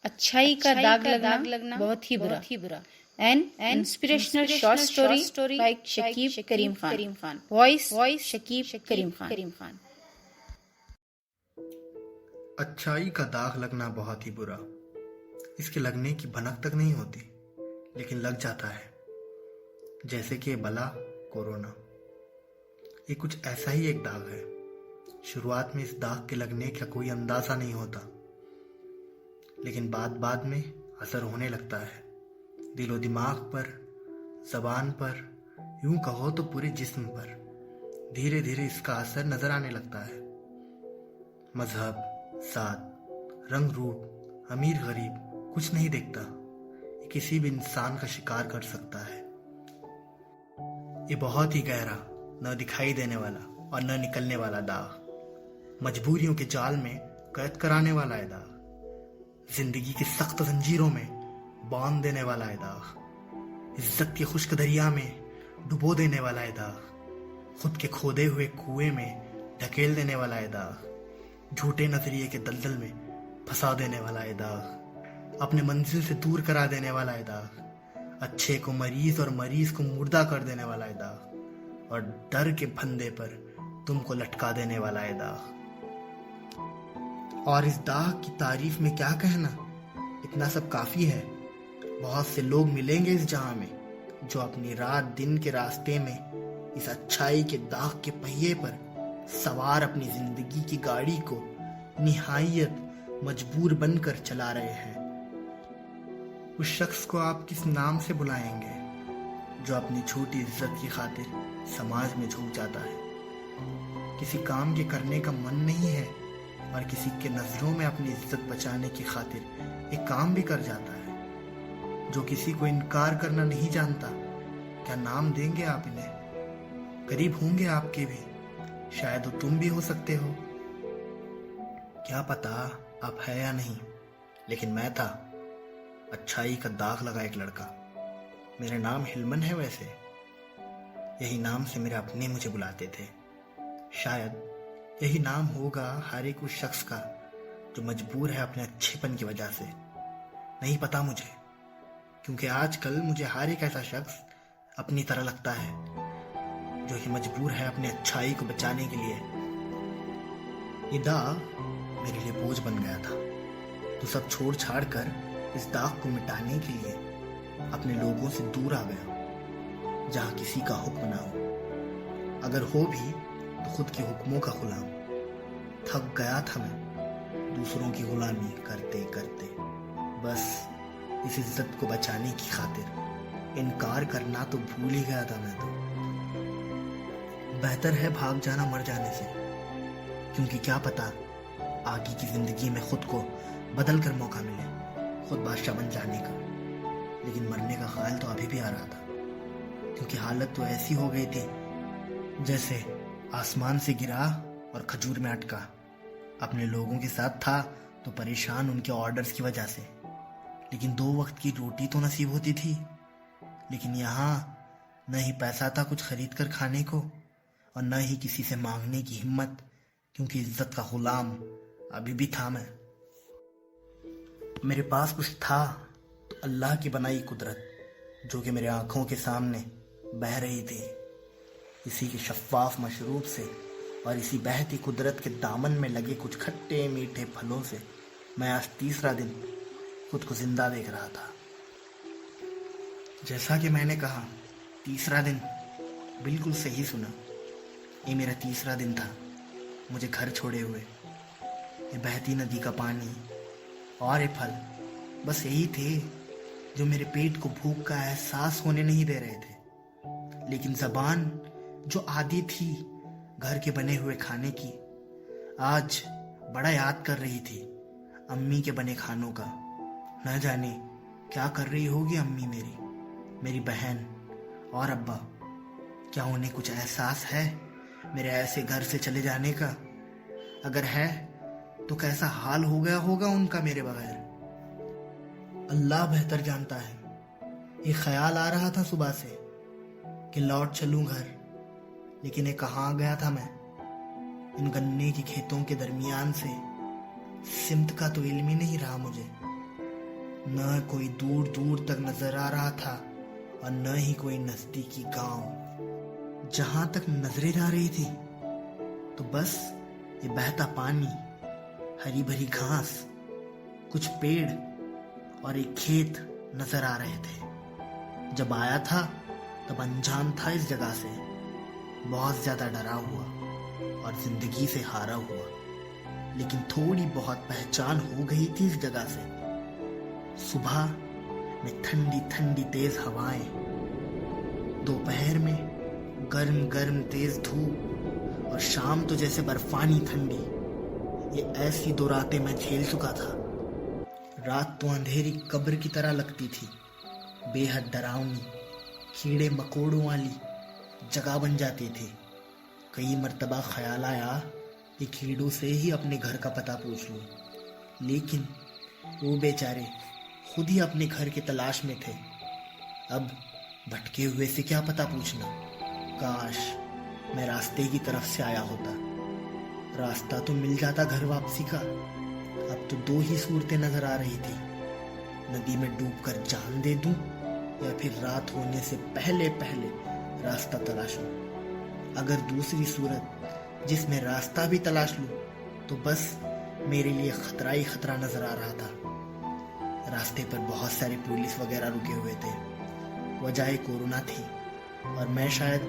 अच्छाई का दाग लगना बहुत ही बुरा। An inspirational short story by Shakib Karim Khan. Voice Shakib Karim Khan. अच्छाई का दाग लगना बहुत ही बुरा। इसके लगने की भनक तक नहीं होती, लेकिन लग जाता है। जैसे कि ये बला कोरोना, ये कुछ ऐसा ही एक दाग है। शुरुआत में इस दाग के लगने का कोई अंदाजा नहीं होता, लेकिन बाद में असर होने लगता है। दिलो दिमाग पर, जबान पर, यूं कहो तो पूरे जिस्म पर। धीरे धीरे इसका असर नजर आने लगता है। मजहब, जात, रंग रूप, अमीर गरीब कुछ नहीं देखता। ये किसी भी इंसान का शिकार कर सकता है। ये बहुत ही गहरा, न दिखाई देने वाला और न निकलने वाला दाग, मजबूरियों के जाल में कैद कराने वाला है दाग, जिंदगी की सख्त जंजीरों में बांध देने वाला है दाग, इज्जत के खुश्क दरिया में डुबो देने वाला है दाग, खुद के खोदे हुए कुएं में ढकेल देने वाला है दाग, झूठे नजरिए के दलदल में फंसा देने वाला है दाग, अपने मंजिल से दूर करा देने वाला है दाग, अच्छे को मरीज और मरीज को मुर्दा कर देने वाला है दाग, और डर के फंदे पर तुमको लटका देने वाला है दाग। और इस दाग की तारीफ में क्या कहना, इतना सब काफी है। बहुत से लोग मिलेंगे इस जहां में जो अपनी रात दिन के रास्ते में इस अच्छाई के दाग के पहिए पर सवार अपनी जिंदगी की गाड़ी को निहायत मजबूर बनकर चला रहे हैं। उस शख्स को आप किस नाम से बुलाएंगे जो अपनी छोटी इज्जत की खातिर समाज में झुक जाता है? किसी काम के करने का मन नहीं है और किसी के नजरों में अपनी इज्जत बचाने की खातिर एक काम भी कर जाता है। जो किसी को इनकार करना नहीं जानता, क्या नाम देंगे आप इन्हें? करीब होंगे आपके भी, शायद वो तुम भी हो सकते हो। क्या पता आप है या नहीं, लेकिन मैं था अच्छाई का दाग लगा एक लड़का। मेरा नाम हिलमन है वैसे, यही नाम से मेरे अपने मुझे बुलाते थे। शायद यही नाम होगा हर एक उस शख्स का जो मजबूर है अपने अच्छेपन की वजह से। नहीं पता मुझे, क्योंकि आजकल मुझे हर एक ऐसा शख्स अपनी तरह लगता है जो ही मजबूर है अपनी अच्छाई को बचाने के लिए। ये दाग मेरे लिए बोझ बन गया था, तो सब छोड़ छाड़ कर इस दाग को मिटाने के लिए अपने लोगों से दूर आ गया, जहां किसी का हुक्म ना हो, अगर हो भी तो खुद के हुक्मों का गुलाम। थक गया था मैं दूसरों की गुलामी करते करते। बस इस इज्जत को बचाने की खातिर इनकार करना तो भूल ही गया था मैं तो। बेहतर है भाग जाना मर जाने से, क्योंकि क्या पता आगे की जिंदगी में खुद को बदल कर मौका मिले खुद बादशाह बन जाने का। लेकिन मरने का ख्याल तो अभी भी आ रहा था, क्योंकि हालत तो ऐसी हो गई थी जैसे आसमान से गिरा और खजूर में अटका। अपने लोगों के साथ था तो परेशान उनके ऑर्डर्स की वजह से, लेकिन 2 वक्त की रोटी तो नसीब होती थी। लेकिन यहाँ न ही पैसा था कुछ खरीद कर खाने को, और न ही किसी से मांगने की हिम्मत, क्योंकि इज्जत का गुलाम अभी भी था मैं। मेरे पास कुछ था तो अल्लाह की बनाई कुदरत, जो कि मेरे आंखों के सामने बह रही थी। इसी के शफाफ मशरूब से और इसी बहती कुदरत के दामन में लगे कुछ खट्टे मीठे फलों से मैं आज तीसरा दिन खुद को जिंदा देख रहा था। जैसा कि मैंने कहा, तीसरा दिन, बिल्कुल सही सुना। ये मेरा तीसरा दिन था मुझे घर छोड़े हुए। ये बहती नदी का पानी और ये फल बस यही थे जो मेरे पेट को भूख का एहसास होने नहीं दे रहे थे। लेकिन जबान जो आदी थी घर के बने हुए खाने की, आज बड़ा याद कर रही थी अम्मी के बने खानों का। न जाने क्या कर रही होगी अम्मी मेरी बहन और अब्बा। क्या उन्हें कुछ एहसास है मेरे ऐसे घर से चले जाने का? अगर है तो कैसा हाल हो गया होगा उनका मेरे बगैर, अल्लाह बेहतर जानता है। ये ख्याल आ रहा था सुबह से कि लौट चलूं घर, लेकिन ये कहाँ गया था मैं? इन गन्ने के खेतों के दरमियान से सिमत का तो इल्म ही नहीं रहा मुझे। न कोई दूर दूर तक नजर आ रहा था और न ही कोई नजदीकी गांव। जहां तक नजरें जा रही थी तो बस ये बहता पानी, हरी भरी घास, कुछ पेड़ और एक खेत नजर आ रहे थे। जब आया था तब अनजान था इस जगह से, बहुत ज्यादा डरा हुआ और जिंदगी से हारा हुआ, लेकिन थोड़ी बहुत पहचान हो गई थी इस जगह से। सुबह में ठंडी ठंडी तेज हवाएं, दोपहर में गर्म गर्म तेज धूप और शाम तो जैसे बर्फानी ठंडी। ये ऐसी दो रातें मैं झेल चुका था। रात तो अंधेरी कब्र की तरह लगती थी, बेहद डरावनी, कीड़े मकोड़ों वाली जगह बन जाती थी। कई मर्तबा ख्याल आया कि कीड़ों से ही अपने घर का पता पूछ लूं, लेकिन वो बेचारे खुद ही अपने घर की तलाश में थे। अब भटके हुए से क्या पता पूछना। काश मैं रास्ते की तरफ से आया होता, रास्ता तो मिल जाता घर वापसी का। अब तो दो ही सूरतें नजर आ रही थी, नदी में डूबकर जान दे दूं या फिर रात होने से पहले पहले रास्ता तलाशूं। अगर दूसरी सूरत जिसमें रास्ता भी तलाश लूं तो बस मेरे लिए खतरा ही खतरा नजर आ रहा था। रास्ते पर बहुत सारे पुलिस वगैरह रुके हुए थे। वजह कोरोना थी और मैं शायद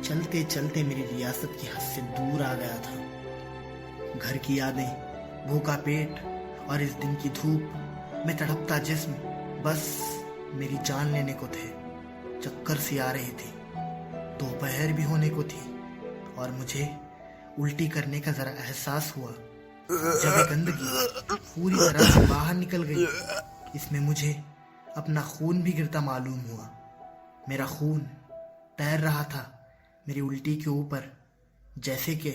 चलते चलते मेरी रियासत की हद से दूर आ गया था। घर की यादें, भूखा पेट और इस दिन की धूप में तड़पता जिस्म बस मेरी जान लेने को थे। चक्कर सी आ रही थी, दोपहर भी होने को थी और मुझे उल्टी करने का जरा एहसास हुआ। जब ये गंदगी पूरी तरह से बाहर निकल गई, इसमें मुझे अपना खून भी गिरता मालूम हुआ। मेरा खून तैर रहा था मेरी उल्टी के ऊपर, जैसे कि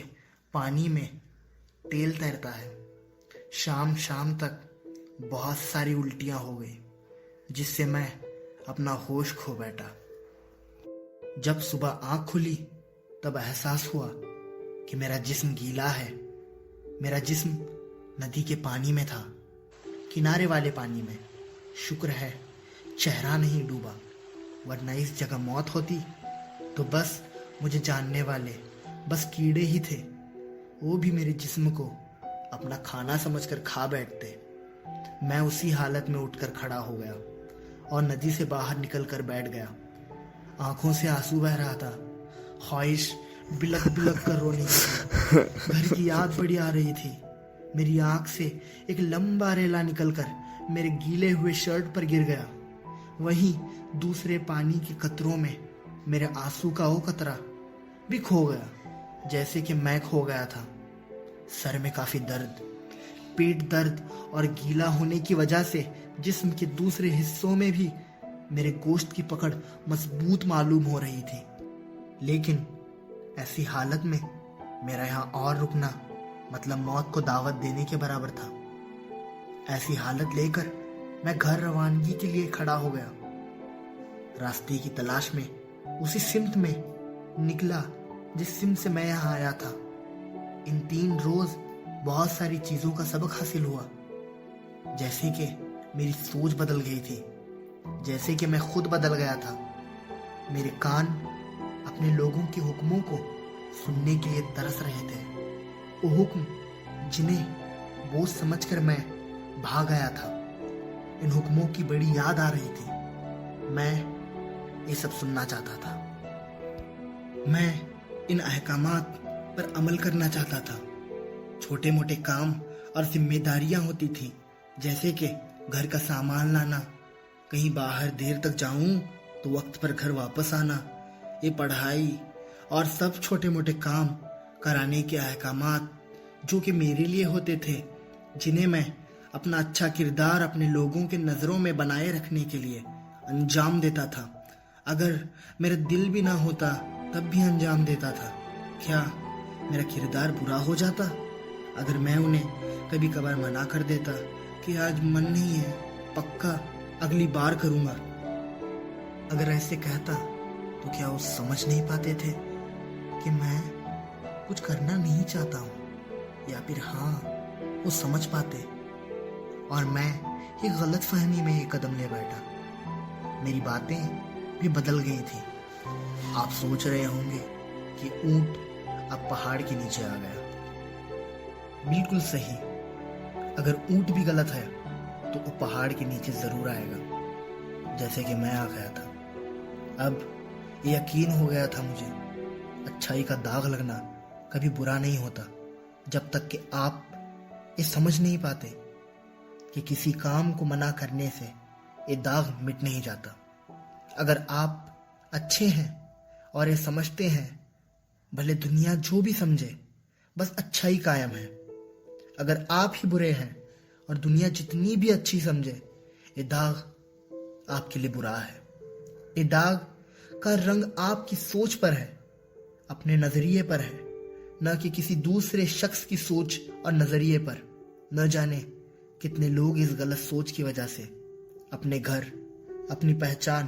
पानी में तेल तैरता है। शाम शाम तक बहुत सारी उल्टियां हो गई, जिससे मैं अपना होश खो बैठा। जब सुबह आंख खुली तब एहसास हुआ कि मेरा जिस्म गीला है। मेरा जिस्म नदी के पानी में था, किनारे वाले पानी में। शुक्र है चेहरा नहीं डूबा, वरना इस जगह मौत होती तो बस मुझे जानने वाले बस कीड़े ही थे। वो भी मेरे जिस्म को अपना खाना समझकर खा बैठते। मैं उसी हालत में उठकर खड़ा हो गया और नदी से बाहर निकल कर बैठ गया। आंखों से आंसू बह रहा था, ख्वाहिश बिलक बिलक कर रोने की। घर की याद बड़ी आ रही थी। मेरी आंख से एक लंबा रेला निकलकर मेरे गीले हुए शर्ट पर गिर गया। वहीं दूसरे पानी के कतरों में मेरे आंसू का वो कतरा भी खो गया, जैसे कि मैं खो गया था। सर में काफी दर्द, पेट दर्द और गीला होने की वजह से जिस्म के दूसरे हिस्सों में भी मेरे गोश्त की पकड़ मजबूत मालूम हो रही थी। लेकिन ऐसी हालत में मेरा यहाँ और रुकना मतलब मौत को दावत देने के बराबर था। ऐसी हालत लेकर मैं घर रवानगी के लिए खड़ा हो गया। रास्ते की तलाश में उसी सिमत में निकला जिस सिमत से मैं यहाँ आया था। इन 3 रोज बहुत सारी चीजों का सबक हासिल हुआ, जैसे कि मेरी सोच बदल गई थी, जैसे कि मैं खुद बदल गया था। मेरे कान अपने लोगों के हुक्मों को सुनने के लिए तरस रहे थे। वो हुक्म जिन्हें बोझ समझकर मैं भाग आया था। इन हुक्मों की बड़ी याद आ रही थी। मैं ये सब सुनना चाहता था। मैं इन अहकामात पर अमल करना चाहता था। छोटे मोटे काम और जिम्मेदारियां होती थी, जैसे कि घर का सामान लाना, कहीं बाहर देर तक जाऊं तो वक्त पर घर वापस आना, ये पढ़ाई और सब छोटे मोटे काम कराने के अहकामात जो कि मेरे लिए होते थे, जिन्हें मैं अपना अच्छा किरदार अपने लोगों के नज़रों में बनाए रखने के लिए अंजाम देता था। अगर मेरा दिल भी ना होता तब भी अंजाम देता था। क्या मेरा किरदार बुरा हो जाता अगर मैं उन्हें कभी कभार मना कर देता कि आज मन नहीं है, पक्का अगली बार करूंगा? अगर ऐसे कहता तो क्या वो समझ नहीं पाते थे कि मैं कुछ करना नहीं चाहता हूँ, या फिर हाँ वो समझ पाते और मैं एक गलत फहमी में ये कदम ले बैठा। मेरी बातें भी बदल गई थी। आप सोच रहे होंगे कि ऊंट अब पहाड़ के नीचे आ गया। बिल्कुल सही। अगर ऊंट भी गलत है तो वो पहाड़ के नीचे जरूर आएगा, जैसे कि मैं आ गया था। अब ये यकीन हो गया था मुझे, अच्छाई का दाग लगना कभी बुरा नहीं होता, जब तक कि आप ये समझ नहीं पाते कि किसी काम को मना करने से ये दाग मिट नहीं जाता। अगर आप अच्छे हैं और ये समझते हैं, भले दुनिया जो भी समझे, बस अच्छाई कायम है। अगर आप ही बुरे हैं और दुनिया जितनी भी अच्छी समझे, ये दाग आपके लिए बुरा है। ये दाग का रंग आपकी सोच पर है, अपने नजरिए पर है, न कि किसी दूसरे शख्स की सोच और नजरिए पर। न जाने कितने लोग इस गलत सोच की वजह से अपने घर, अपनी पहचान,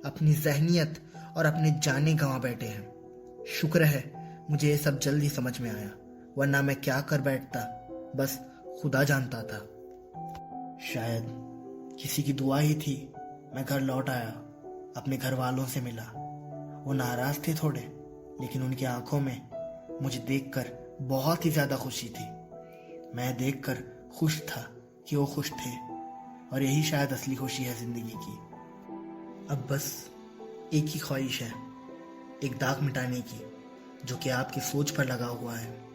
अपनी ज़हनियत और अपने जाने गंवा बैठे हैं। शुक्र है मुझे ये सब जल्दी समझ में आया, वरना मैं क्या कर बैठता बस खुदा जानता था। शायद किसी की दुआ ही थी मैं घर लौट आया, अपने घर वालों से मिला। वो नाराज थे थोड़े, लेकिन उनकी आंखों में मुझे देखकर बहुत ही ज्यादा खुशी थी। मैं देखकर खुश था कि वो खुश थे, और यही शायद असली खुशी है जिंदगी की। अब बस एक ही ख्वाहिश है, एक दाग मिटाने की, जो कि आपकी सोच पर लगा हुआ है।